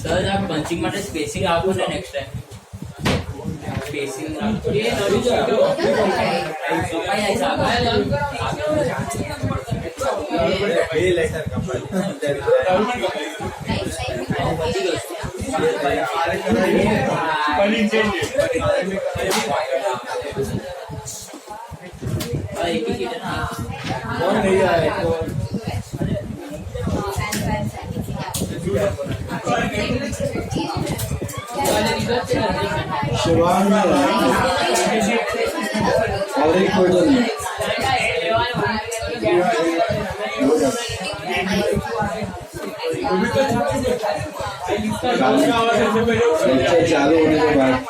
Sir આ punching માટે spacing આપો ને નેક્સ્ટ ટાઈમ સ્પેસિંગ આપો એ નવી જો સફાઈ આઈ સાહેબ બે લેટર કમ્પલ પડી ચેન્જ एक ही चीज है ना कौन नहीं आ रहा है शिवांग और एक फोटो चालू होने के बाद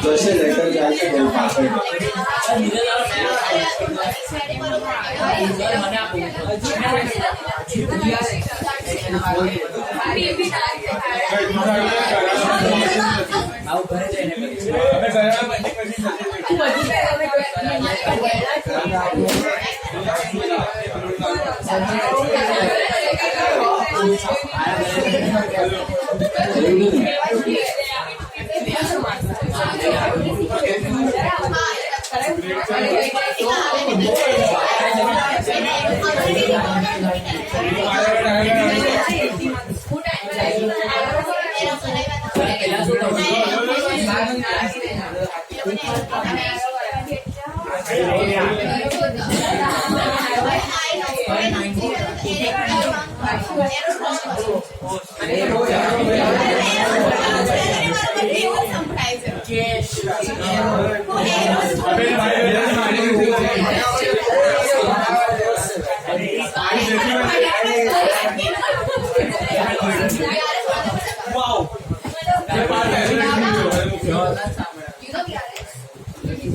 जैसे लेटर जाके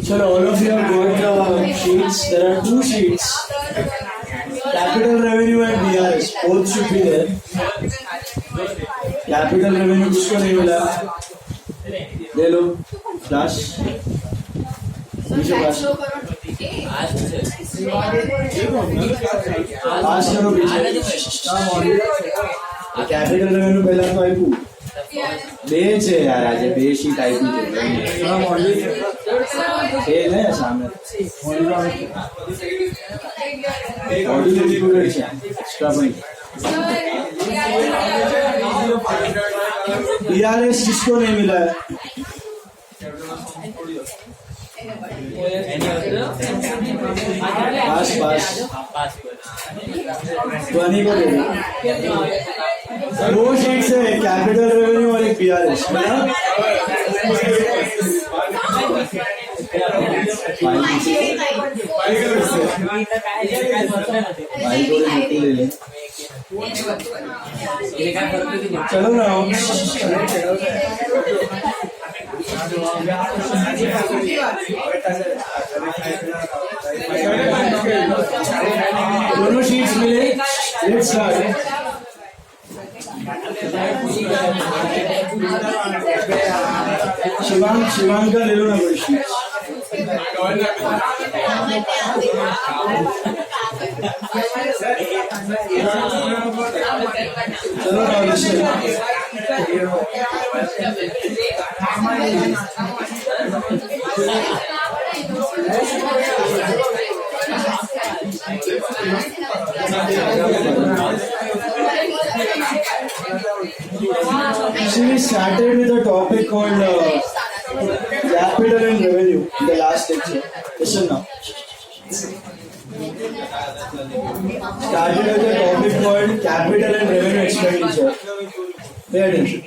So all of you have got the sheets. There are two sheets. Capital revenue and DRS. Both should be there. Capital revenue किसको नहीं मिला? ले लो. Flash. पीछे flash. Flash करो पीछे. Capital revenue पहला तो आइपू. बेच है यार आज बेची टाइप की थोड़ा मॉडल खेल है सामने मॉडल की पूरी एक्स्ट्रा भाई DRS किसको नहीं मिला है पास ध्वनि को दे दो शीट्स है कैपिटल रेवेन्यू और एक DRS चलो ना दोनों शीट्स मिले. Let's start. शिवांग का ले लो ना कोई शीट. चलो ना we started with a topic called capital and revenue in the last lecture. Listen now. Started with a topic called capital and revenue expenditure. Pay attention.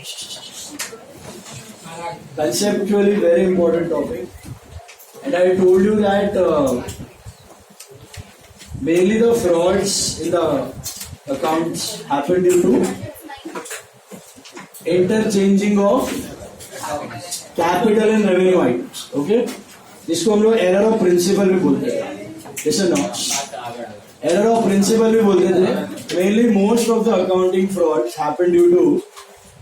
Conceptually very important topic. And I told you that mainly the frauds in the accounts happen due to interchanging of capital and revenue items. Okay, जिसको हम लोग error of principle भी बोलते हैं. Listen now. Error of principle भी बोलते थे. Mainly most of the accounting frauds happen due to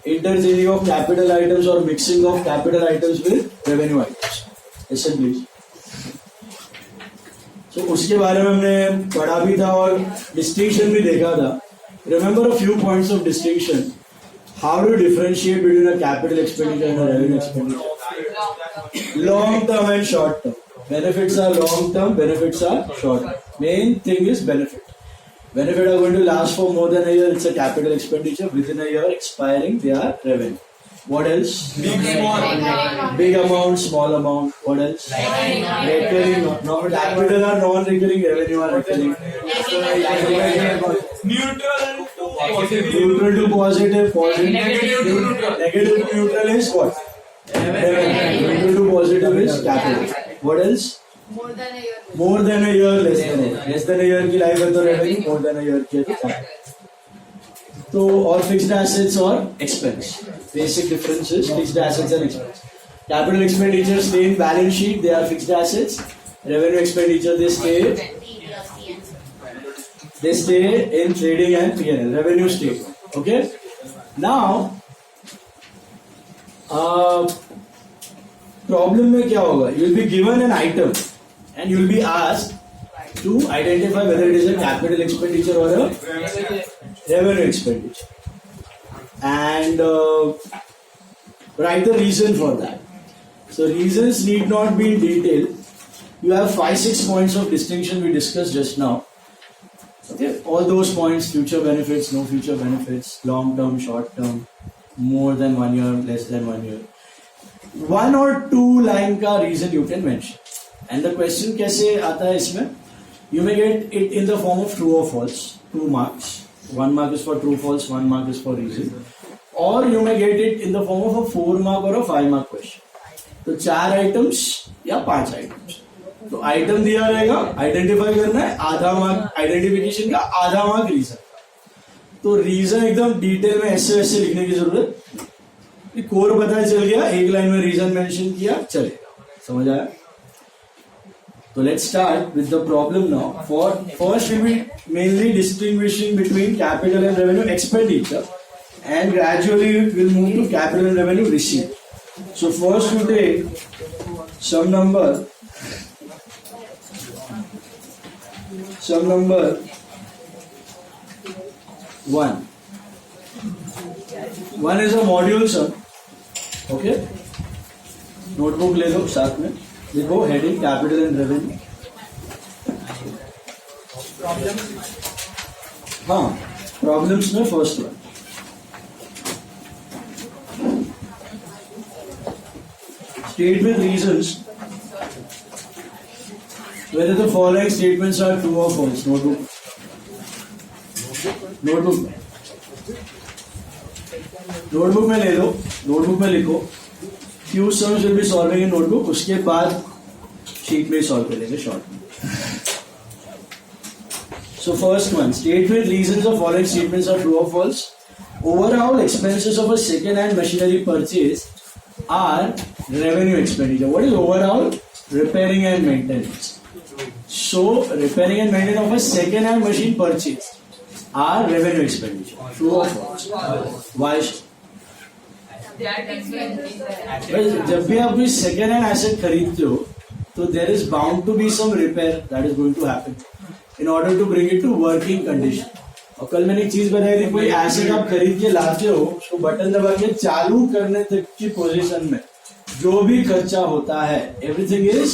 interchanging of capital items or mixing of capital items with revenue items. Listen please. So उसके बारे में हमने पढ़ा भी था और distinction भी देखा था. Remember a few points of distinction. How do you differentiate between a capital expenditure and a revenue expenditure? Long term and short term. Benefits are long term, benefits are short term. Main thing is benefit. Benefit are going to last for more than a year, it's a capital expenditure. Within a year expiring, they are revenue. What else? Big, small. Big amount, small amount. What else? Recurring, not capital are non-recurring, revenue are recurring. Neutral to positive. Neutral to positive, positive. Negative to neutral is what? Revenue. Neutral to positive is capital. What else? More than a year. More than a year, less than a year. Less than a year की life है तो revenue, more than a year की है तो capital. तो और fixed assets और expense. Basic difference is fixed assets and expense. Capital expenditure stay in balance sheet, they are fixed assets. Revenue expenditure they stay in trading and P&L. Revenue statement. Okay. Now, problem में क्या होगा? You will be given an item and you will be asked to identify whether it is a capital expenditure or a revenue expenditure. And write the reason for that. So reasons need not be in detail. You have 5-6 points of distinction we discussed just now. Okay, all those points: future benefits, no future benefits, long term, short term, more than 1 year, less than 1 year. 1 or 2 line का reason you can mention. And the question कैसे आता है इसमें? You may get it in the form of true or false, 2 marks. 1 mark is for true, false, 1 mark is for reason. Or you may get it in the form of a 4 mark or a 5 mark question. तो 4 items या 5 items. तो item दिया रहेगा, identify करना है, आधा mark identification का, आधा मार्क रीजन. तो रीजन एकदम डिटेल में ऐसे ऐसे लिखने की जरूरत. कोर पता चल गया, एक लाइन में रीजन मेंशन किया, चलेगा. समझ आया? So let's start with the problem now. First we will mainly distinguishing between capital and revenue expenditure, and gradually we'll move to capital and revenue receipt. So first you take some number 1. 1 is a module sum. Okay. Notebook ले लो साथ में. देखो heading capital and revenue. हाँ, problems में first one. State with reasons whether the following statements are true or false. Notebook में ले लो, notebook में लिखो. few sums will be solving in notebook. उसके बाद sheet में solve करेंगे short. So first one, state with reasons of following statements are true or false. Overall expenses of a second-hand machinery purchase are revenue expenditure. What is overall? Repairing and maintenance. So repairing and maintenance of a second-hand machine purchase are revenue expenditure. True or false? Why? जब भी आप कोई second hand asset खरीदते हो तो there is bound to be some repair that is going to happen in order to bring it to working condition. और कल मैंने एक चीज बताई थी, कोई एसेट आप खरीद के लाते हो उसको बटन दबा के चालू करने तक की पोजीशन में जो भी खर्चा होता है everything is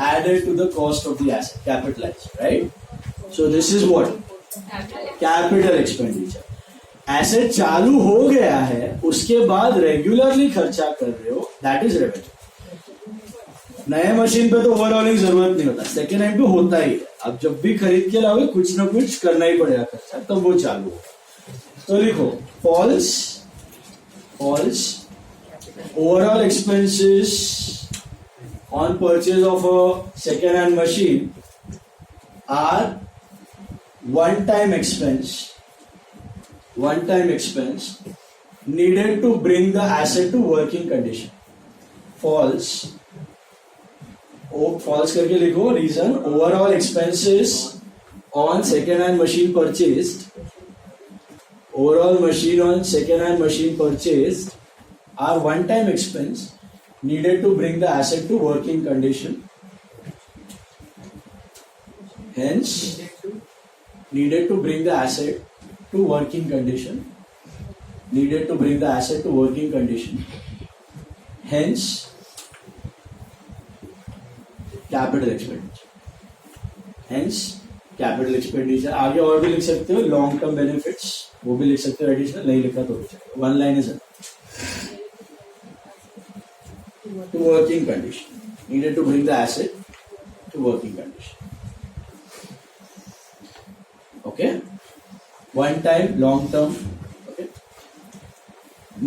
added to the cost of the asset, capitalized, right? So this is what capital expenditure. Asset चालू हो गया है उसके बाद रेगुलरली खर्चा कर रहे हो, दैट इज रेवेन्यू. नए मशीन पे तो ओवरऑलिंग जरूरत नहीं होता, सेकेंड हैंड पे होता ही है. अब जब भी खरीद के लाओगे कुछ ना कुछ करना ही पड़ेगा खर्चा, तब वो चालू होगा. तो लिखो false, false overall expenses on purchase of a second hand machine are one time expense, one time expense needed to bring the asset to working condition. False. False करके लिखो. Reason, overall expenses on second hand machine purchased, overall machine on second hand machine purchased are one time expense needed to bring the asset to working condition. Hence needed to bring the asset to working condition, needed to bring the asset to working condition. Hence capital expenditure. Hence capital expenditure. आगे और भी लिख सकते हो, long term benefits वो भी लिख सकते हो, additional नहीं लिखा तो one line is to working condition, needed to bring the asset to working condition. Okay. One time, long term. Okay.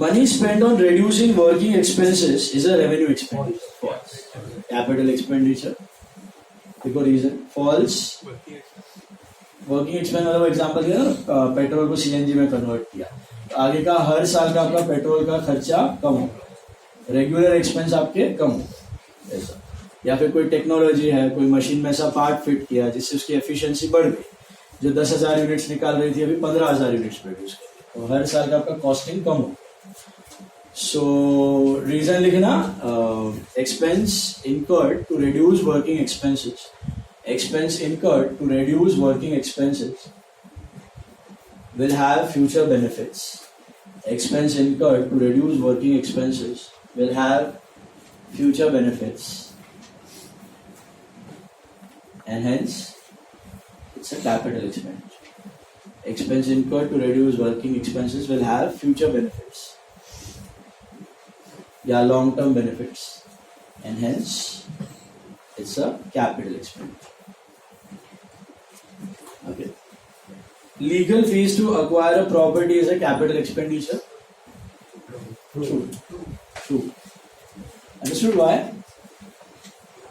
Money spent on reducing working expenses is a revenue expenditure. False. Capital expenditure. देखो reason. False. Working expense मतलब example दिया ना, petrol को CNG में convert किया, आगे का हर साल का आपका पेट्रोल का खर्चा कम होगा, रेगुलर एक्सपेंस आपके कम होगा ऐसा. या फिर कोई टेक्नोलॉजी है, कोई मशीन में ऐसा पार्ट फिट किया जिससे उसकी एफिशिएंसी बढ़ गई, जो 10,000 यूनिट्स निकाल रही थी अभी 15,000 यूनिट्स प्रोड्यूस कर, तो हर साल का आपका कॉस्टिंग कम हो. सो रीजन लिखना, expense incurred to reduce working expenses, expense incurred to reduce working expenses will have future benefits. Expense incurred to reduce working expenses will have future benefits, and hence it's a capital expenditure. Expense incurred to reduce working expenses will have future benefits, yeah, long-term benefits, and hence it's a capital expenditure. Okay. Legal fees to acquire a property is a capital expenditure. True. True. Understood why?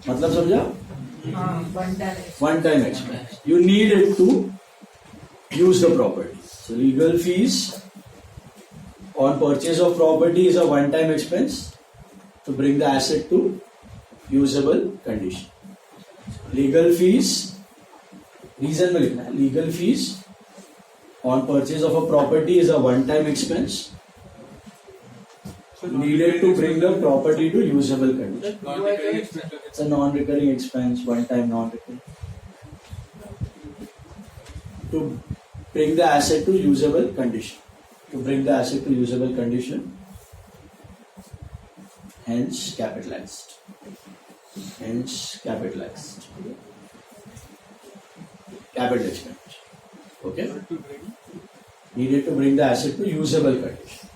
मतलब समझा? One time expense. You need it to use the property. So legal fees on purchase of property is a one time expense to bring the asset to usable condition. Legal fees, reason में लिखना है, legal fees on purchase of a property is a one time expense needed to bring the property to usable condition. It's a non-recurring expense, one time non-recurring, to bring the asset to usable condition, to bring the asset to usable condition, hence capitalized, hence capitalized, capital expenditure. Okay, needed to bring the asset to usable condition.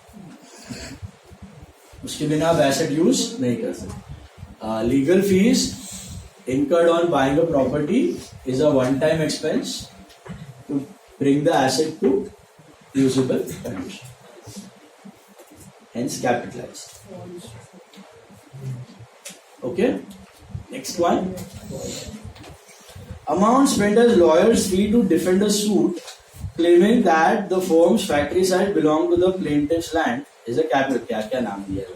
उसके बिना आप asset use नहीं कर सकते. Legal fees incurred on buying a property is a one-time expense to bring the asset to usable condition. hence capitalized. Okay, next one. Amount spent as lawyer's fee to defend a suit claiming that the firm's factory site belonged to the plaintiff's land is a capital. क्या नाम दिया है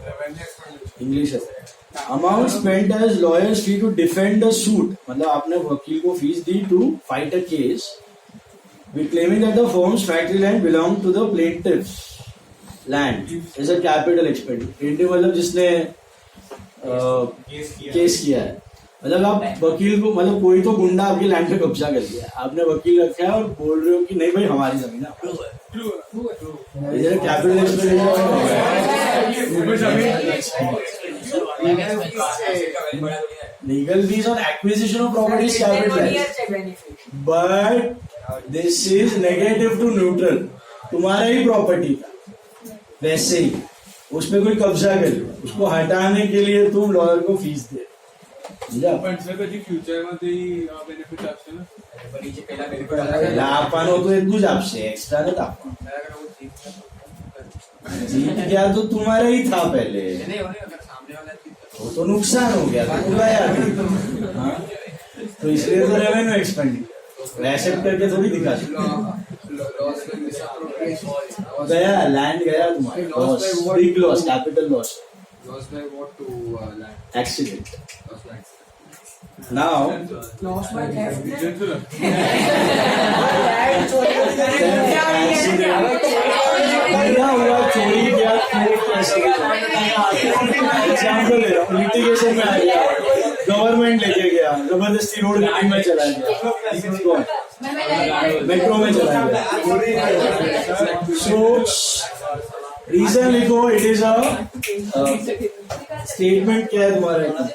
English है. Amount spent as lawyer's fee to defend a suit, मतलब आपने वकील को fees the to fight a case with claiming that the firm's factory land belonged to the plaintiff's land is a capital expenditure. plaintiff मतलब जिसने case किया है. मतलब आप वकील को, मतलब कोई तो गुंडा आपकी लैंड पे कब्जा कर लिया है, आपने वकील रखा है और बोल रहे हो कि नहीं भाई हमारी जमीन है. Capital legal fees on acquisition of property is capital, but this is negative to neutral. तुम्हारा ही प्रॉपर्टी था, वैसे ही उस पर कोई कब्जा कर लिया, उसको हटाने के लिए तुम लॉयर को फीस दे. આપવાનો તો એટલું જ આપશે, એક્સ્ટ્રા નથી આપવાનું. जीत गया तो तुम्हारा ही था पहले, वो तो नुकसान हो गया तो गया भी. हाँ? तो इसलिए तो रेवेन्यू एक्सपेंडिचर एक्सेप्ट करके थोड़ी दिखा गया, लैंड गया तुम्हारा, loss, big loss, capital loss, accident. Now, Lost by theft. चोरी किया, एग्जाम्पल ले रहा हूँ, लिटिगेशन में आ गया, गवर्नमेंट लेके गया, जबरदस्ती रोड गड्डी में चला गया, मेट्रो में चला गया. सो रीजन लिखो, इट इज अ स्टेटमेंट. क्या है तुम्हारा रीजन?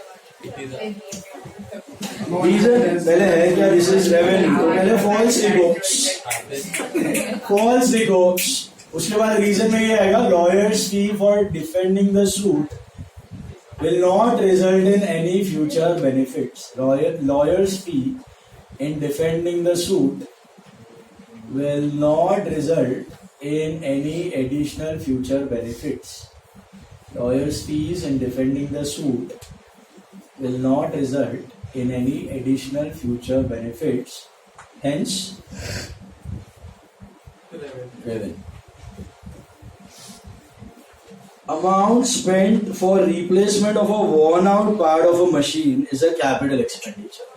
पहले है क्या, दिस इज रेवेन्यू, तो पहले फॉल्स लिखो, फॉल्स लिखो. उसके बाद रीजन में ये आएगा, lawyers fee for defending the suit will not result in any future benefits. Lawyer's fee in defending the suit will not result in any additional future benefits. Lawyer's fees in defending the suit will not result in any additional future benefits. Hence, revenue. Amount spent for replacement of a worn out part of a machine is a capital expenditure.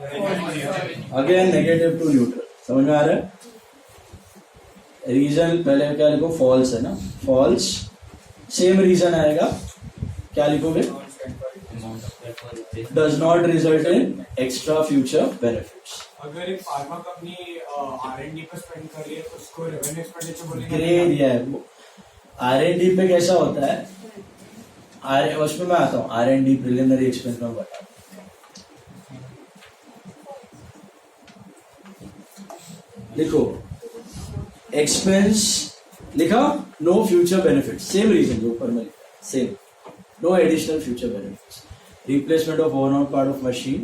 Again, negative to neutral. समझ में आ रहा है? Reason पहले क्या लिखो, false है ना, false. Same reason आएगा, क्या लिखोगे, does not result in extra future benefits. अगर एक फार्मा कंपनी R&D पर स्पेंड कर रही है तो उसको रेवेन्यू एक्सपेंडिचर बोलेंगे. ग्रेड दिया है. R&D पे कैसा होता है, उसमें मैं आता हूँ, R&D प्रिलिमिनरी एक्सपेंस में बता. लिखो एक्सपेंस, लिखा no future benefit, same reason जो ऊपर में लिखा, same, no additional future benefits. Replacement of worn out part of machine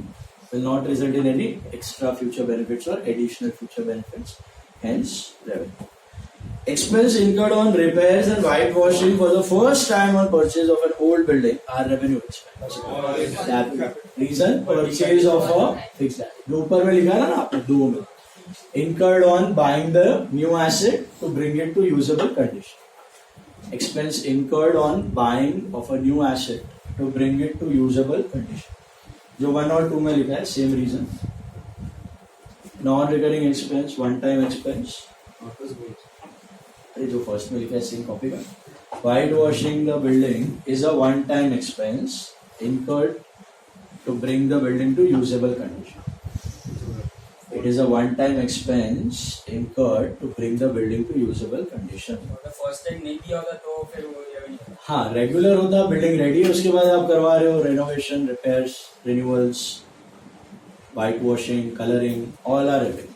will not result in any extra future benefits or additional future benefits, hence revenue. Expense incurred on repairs and whitewashing for the first time on purchase of an old building are revenue expense. Reason, purchase of a fixed asset. जो ऊपर में लिखा ना आपने दो में, incurred on buying the new asset to bring it to usable condition. Expense incurred on buying of a new asset to bring it to usable condition. जो 1 और 2 में लिखा है, same reason. Non-recurring expense, one-time expense. अरे जो first में लिखा है सेम कॉपी का, white washing the building is a one time expense incurred to bring the building to usable condition. It is a one time expense incurred to bring the building to usable condition. First time नहीं किया होगा तो फिर वो revenue. हाँ, regular होता, building ready है, उसके बाद आप करवा रहे हो renovation, repairs, renewals, white washing, colouring, all are revenue.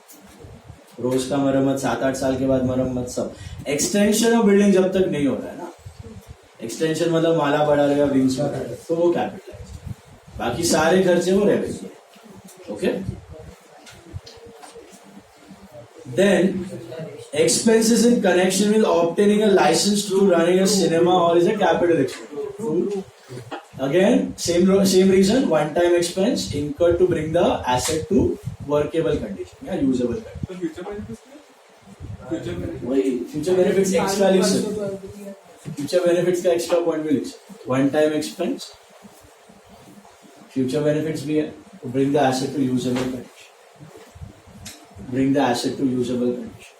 रोज का मरम्मत, 7-8 साल के बाद मरम्मत, सब. एक्सटेंशन ऑफ बिल्डिंग जब तक नहीं हो रहा है ना, एक्सटेंशन मतलब माला बढ़ा रहेगा, विंग्स बढ़ा रहेगा, तो वो कैपिटलाइज. बाकी सारे खर्चे वो revenue. Okay, then Expenses in connection with obtaining a license to running a cinema hall is a capital expense. Again, same reason, one-time expense incurred to bring the asset to workable condition, yeah, usable condition. वही future benefits का extra लिख सकते, future benefits का extra point भी लिख सकते, one-time expense, future benefits भी है, to bring the asset to usable condition, bring the asset to usable condition,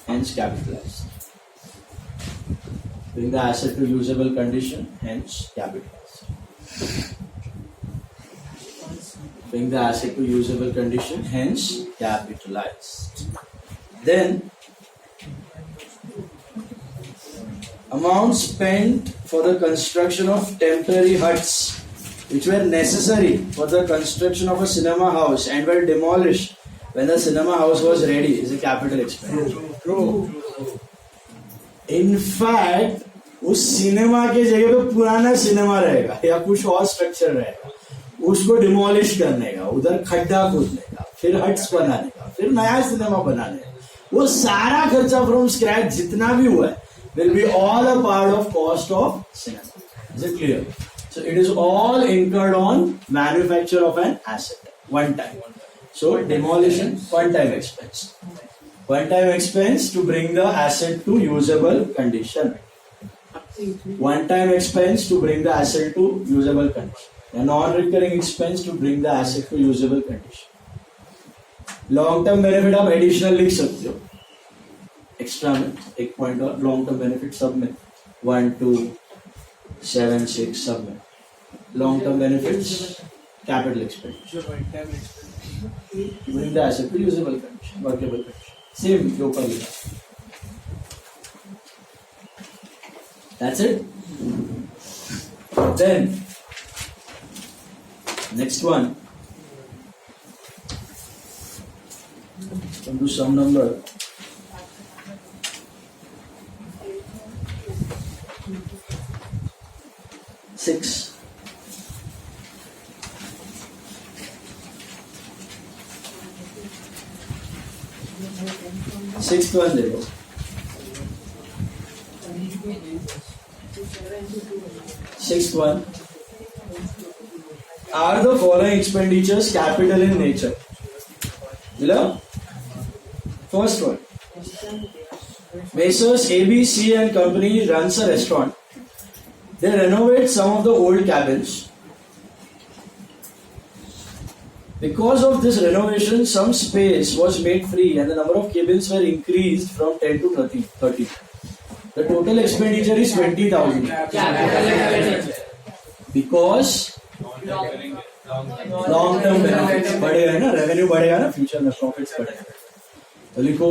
hence capitalized. Bring the asset to usable condition, hence capitalized. Bring the asset to usable condition, hence capitalized. Then, amount spent for the construction of temporary huts which were necessary for the construction of a cinema house and were demolished when the cinema house was ready is a capital expense. True. In fact, उस cinema के जगह पे पुराना cinema रहेगा या कुछ और structure रहेगा, उसको डिमोलिश करने का, उधर खड्डा खोदने का, फिर हट्स बनाने का, फिर नया सिनेमा बनाने का, वो सारा खर्चा फ्रॉम स्क्रैच जितना भी हुआ है will be all a part of cost of cinema. Is it clear? So it is all incurred on manufacture of an asset one time. So demolition, one time expense. One time expense to bring the asset to usable condition. One time expense to bring the asset to usable condition. A non-recurring expense to bring the asset to usable condition. Long term benefit आप additional लिख सकते हो. Extra में एक point और long term benefit सब में 1, 2, 7, 6 सब में. Long term benefits capital expense. Bring the asset to usable condition, workable condition. Same जो ऊपर लिखा. That's it. Then next one. Come to some number. Six. Sixth one देखो. Sixth one. Are the following expenditures capital in nature? Hello? First one. Messrs. ABC and Company runs a restaurant. They renovate some of the old cabins. Because of this renovation, some space was made free and the number of cabins were increased from 10 to 30. The total expenditure is 20,000. Because long term benefits बढ़ेगा ना, revenue बढ़ेगा ना, future में profits बढ़ेगा. तो लिखो